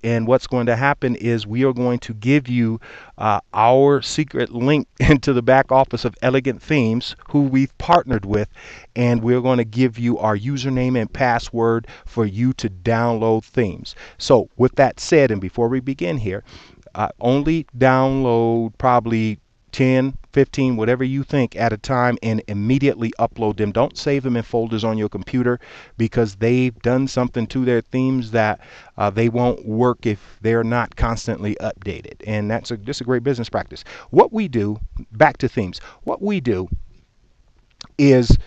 and what's going to happen is we are going to give you our secret link into the back office of Elegant Themes, who we've partnered with, and we're going to give you our username and password for you to download themes. So with that said, and before we begin here, only download probably 10, 15, whatever you think at a time, and immediately upload them. Don't save them in folders on your computer, because they've done something to their themes that they won't work if they're not constantly updated. And that's just a great business practice. What we do, back to themes, is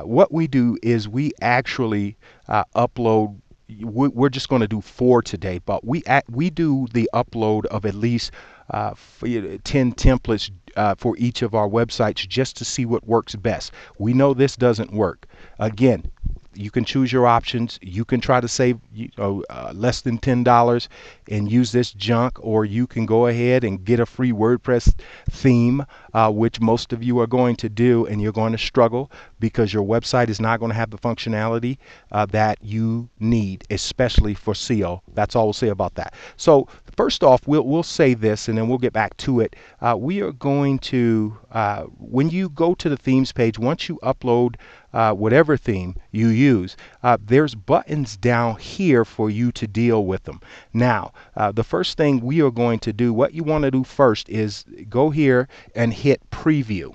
what we do is we actually upload. We're just going to do 4 today, but we do the upload of at least 10 templates for each of our websites, just to see what works best. We know this doesn't work. Again, you can choose your options. You can try to save less than $10 and use this junk, or you can go ahead and get a free WordPress theme, which most of you are going to do, and you're going to struggle because your website is not going to have the functionality that you need, especially for SEO. That's all we'll say about that. So first off, we'll say this, and then we'll get back to it. We are going to, when you go to the themes page, once you upload whatever theme you use, there's buttons down here for you to deal with them. Now, the first thing we are going to do, what you want to do first is go here and hit preview.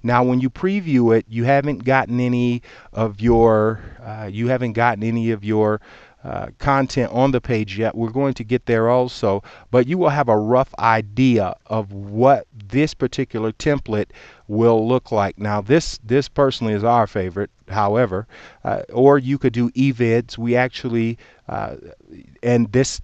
Now, when you preview it, you haven't gotten any of your content on the page yet. We're going to get there also, but you will have a rough idea of what this particular template will look like. Now, this personally is our favorite, however, or you could do evids. We actually, and this,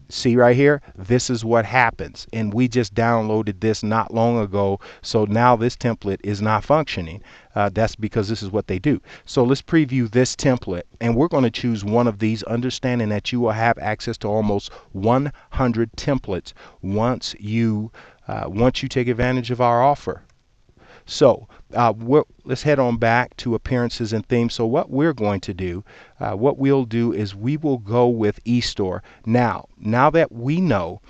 see right here, this is what happens, and we just downloaded this not long ago, so now this template is not functioning. That's because this is what they do. So let's preview this template, and we're going to choose one of these, understanding that you will have access to almost 100 templates once you take advantage of our offer. So let's head on back to appearances and themes. So what we're going to do, what we'll do is we will go with eStore. Now that we know,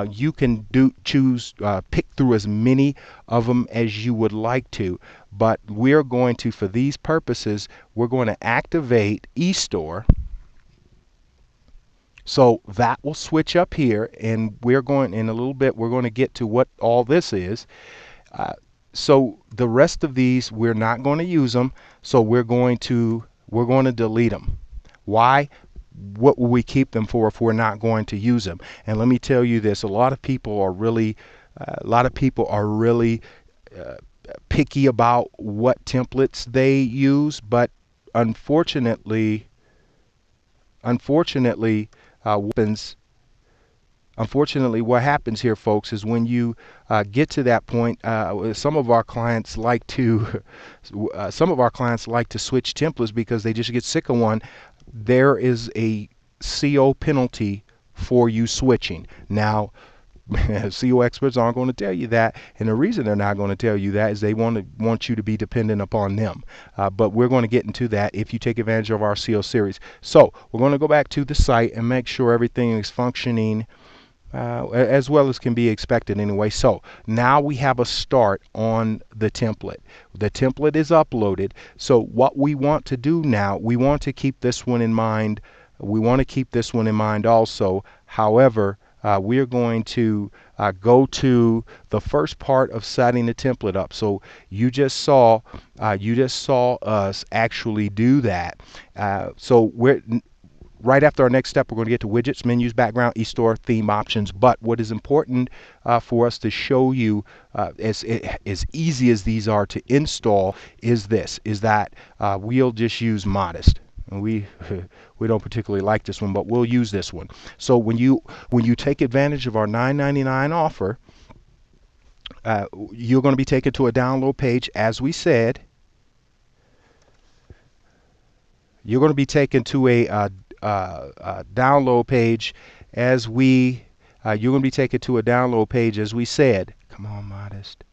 you can pick through as many of them as you would like to, but we're going to, for these purposes, we're going to activate eStore. So that will switch up here, and we're going, in a little bit, we're going to get to what all this is. So the rest of these, we're not going to use them, so we're going to delete them. Why? What will we keep them for if we're not going to use them? And let me tell you this: a lot of people are really picky about what templates they use, but unfortunately, what happens here, folks, is when you get to that point, some of our clients like to switch templates because they just get sick of one. There is a CO penalty for you switching. Now, CO experts aren't going to tell you that, and the reason they're not going to tell you that is they want you to be dependent upon them. But we're going to get into that if you take advantage of our CO series. So we're going to go back to the site and make sure everything is functioning as well as can be expected anyway. So now we have a start on the template. The template is uploaded. So what we want to do now, we want to keep this one in mind. We want to keep this one in mind also. However, we're going to go to the first part of setting the template up. So you just saw us actually do that. So right after our next step, we're going to get to widgets, menus, background, eStore, theme options. But what is important for us to show you, as easy as these are to install, is that we'll just use Modest. And we don't particularly like this one, but we'll use this one. So when you take advantage of our $9.99 offer, you're going to be taken to a download page, as we said. You're going to be taken to a download page as we said. Come on, Modest.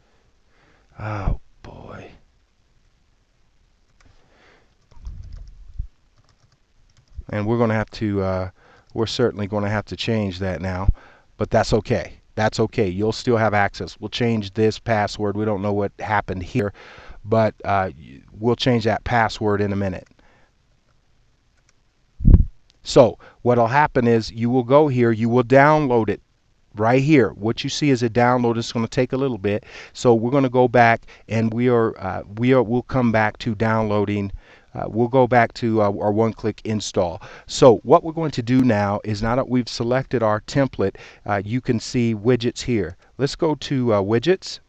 Oh boy. And we're going to we're certainly going to have to change that now, but that's okay. That's okay. You'll still have access. We'll change this password. We don't know what happened here, but we'll change that password in a minute. So what'll happen is you will go here, you will download it right here. What you see is a download. It's going to take a little bit. So we're going to go back and we'll come back to downloading. We'll go back to our one-click install. So what we're going to do now is, now that we've selected our template, you can see widgets here. Let's go to widgets.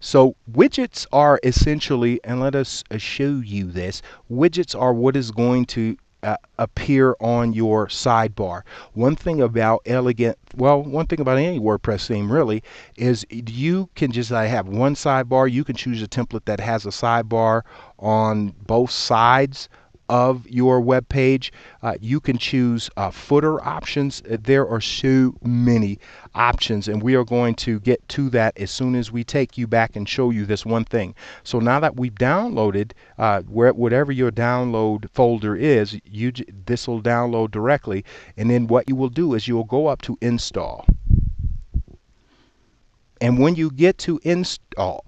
So widgets are essentially, and let us show you this, widgets are what is going to appear on your sidebar. One thing about one thing about any WordPress theme really is you can just have one sidebar. You can choose a template that has a sidebar on both sides of your web page. You can choose footer options. There are so many options, and we are going to get to that as soon as we take you back and show you this one thing. So now that we've downloaded, whatever your download folder is, this will download directly, and then what you will do is you'll go up to install. And when you get to install,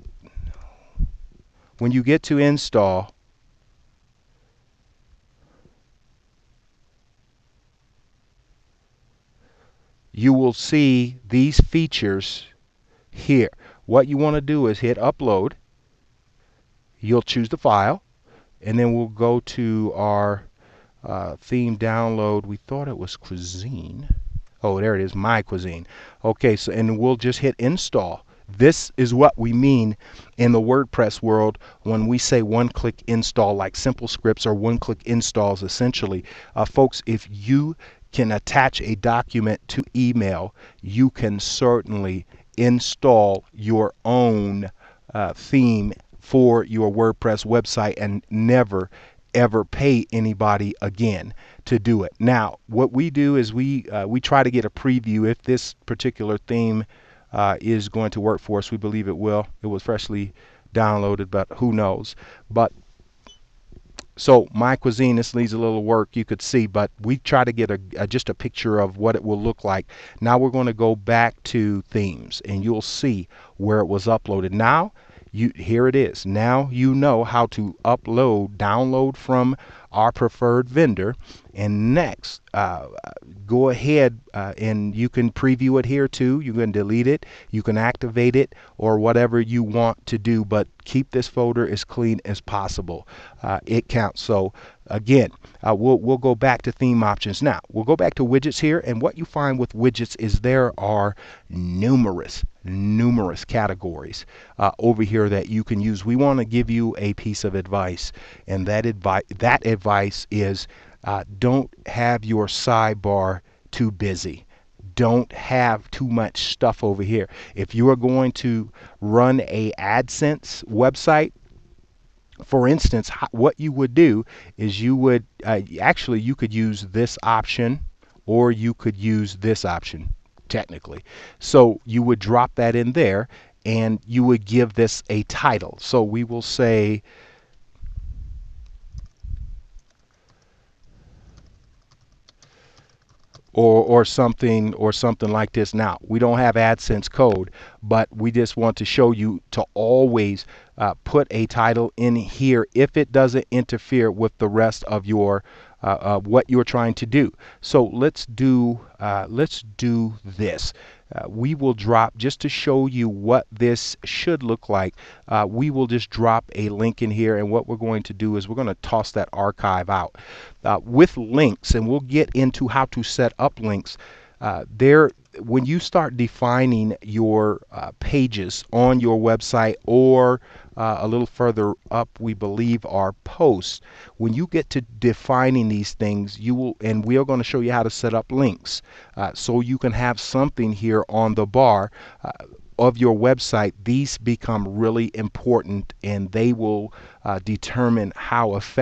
you will see these features here. What you want to do is hit upload. You'll choose the file, and then we'll go to our theme download. We thought it was cuisine. Oh, there it is, my cuisine. Okay, so and we'll just hit install. This is what we mean in the WordPress world when we say one-click install, like simple scripts or one-click installs essentially. Folks, if you can attach a document to email, you can certainly install your own theme for your WordPress website and never ever pay anybody again to do it. Now, what we do is we try to get a preview if this particular theme is going to work for us. We believe it will. It was freshly downloaded, but who knows. But so my cuisine, this needs a little work, you could see, but we try to get just a picture of what it will look like. Now we're going to go back to themes, and you'll see where it was uploaded. Now here it is. Now you know how to download from our preferred vendor. And next, go ahead and you can preview it here too. You can delete it, you can activate it, or whatever you want to do, but keep this folder as clean as possible. It counts. So again, we'll go back to theme options. Now we'll go back to widgets here, and what you find with widgets is there are numerous categories over here that you can use. We want to give you a piece of advice, and that advice is don't have your sidebar too busy. Don't have too much stuff over here. If you are going to run a AdSense website, for instance, what you would do is you would actually you could use this option, or you could use this option technically. So you would drop that in there, and you would give this a title. So we will say or something like this. Now we don't have AdSense code, but we just want to show you to always put a title in here if it doesn't interfere with the rest of your what you're trying to do. So let's do this. We will drop, just to show you what this should look like, we will just drop a link in here, and what we're going to do is we're going to toss that archive out with links, and we'll get into how to set up links. When you start defining your pages on your website, or a little further up we believe are posts, when you get to defining these things, and we are going to show you how to set up links so you can have something here on the bar of your website. These become really important, and they will determine how effective